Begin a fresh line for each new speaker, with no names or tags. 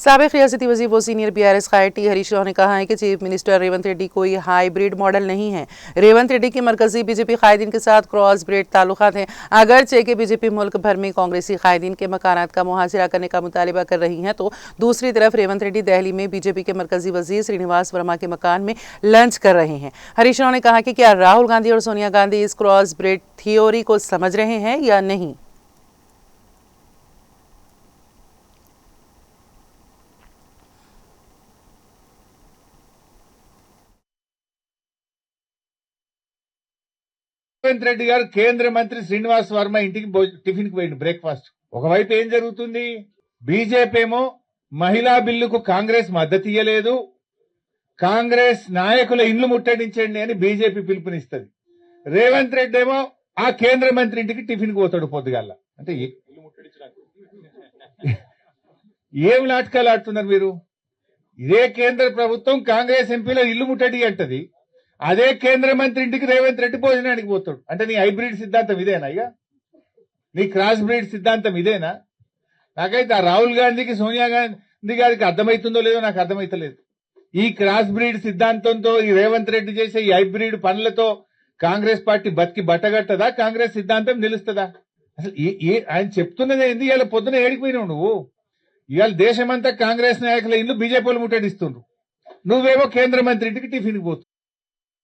साबिक रियासती वज़ीर व सीनियर BRS कायटी हरीश राव ने कहा है कि चीफ मिनिस्टर रेवंत रेड्डी कोई हाईब्रिड मॉडल नहीं है। रेवंत रेड्डी के मरकजी बीजेपी कायदीन के साथ क्रॉस ब्रेड ताल्लुकात हैं। अगरचे कि बीजेपी मुल्क भर में कांग्रेसी कायदीन के मकानात का मुहासिरा करने का मुतालिबा कर रही है, तो दूसरी तरफ रेवंत रेड्डी दिल्ली में बीजेपी के मरकजी वज़ीर श्रीनिवास वर्मा के मकान में लंच कर रहे हैं। हरीश राव ने कहा कि क्या राहुल गांधी और सोनिया गांधी इस क्रॉस ब्रेड थियोरी को समझ रहे हैं या नहीं।
రేవంత్ రెడ్డి గారు కేంద్ర మంత్రి శ్రీనివాస్ వర్మ ఇంటికి టిఫిన్ కి పోయింది బ్రేక్ఫాస్ట్. ఒకవైపు ఏం జరుగుతుంది, బీజేపీ ఏమో మహిళా బిల్లుకు కాంగ్రెస్ మద్దతు ఇయ్యలేదు, కాంగ్రెస్ నాయకుల ఇండ్లు ముట్టడించండి అని బీజేపీ పిలుపునిస్తుంది. రేవంత్ రెడ్డి ఏమో ఆ కేంద్ర మంత్రి ఇంటికి టిఫిన్ కి పోతాడు పొద్దుగాల. అంటే ఏం నాటకాలు ఆడుతున్నారు మీరు? ఇదే కేంద్ర ప్రభుత్వం కాంగ్రెస్ ఎంపీల ఇల్లు ముట్టడి అంటది, అదే కేంద్ర మంత్రి ఇంటికి రేవంత్ రెడ్డి భోజనానికి పోతాడు. అంటే నీ హైబ్రిడ్ సిద్ధాంతం ఇదేనా? ఇక నీ క్రాస్ బ్రీడ్ సిద్ధాంతం ఇదేనా? నాకైతే ఆ రాహుల్ గాంధీకి సోనియా గాంధీ గారికి అర్థమవుతుందో లేదో నాకు అర్థమైతలేదు. ఈ క్రాస్ బ్రీడ్ సిద్ధాంతంతో ఈ రేవంత్ రెడ్డి చేసే ఈ హైబ్రిడ్ పనులతో కాంగ్రెస్ పార్టీ బతికి బట్టగట్టదా? కాంగ్రెస్ సిద్ధాంతం నిలుస్తుందా? అసలు ఆయన చెప్తున్నది ఏంది? ఇవాళ పొద్దున ఏడిపోయినావు నువ్వు. ఇవాళ దేశమంతా కాంగ్రెస్ నాయకుల ఇల్లు బీజేపీ వాళ్ళు ముట్టడిస్తుండ్రు, నువ్వేమో కేంద్ర మంత్రి ఇంటికి టిఫిన్ పోతున్నావు.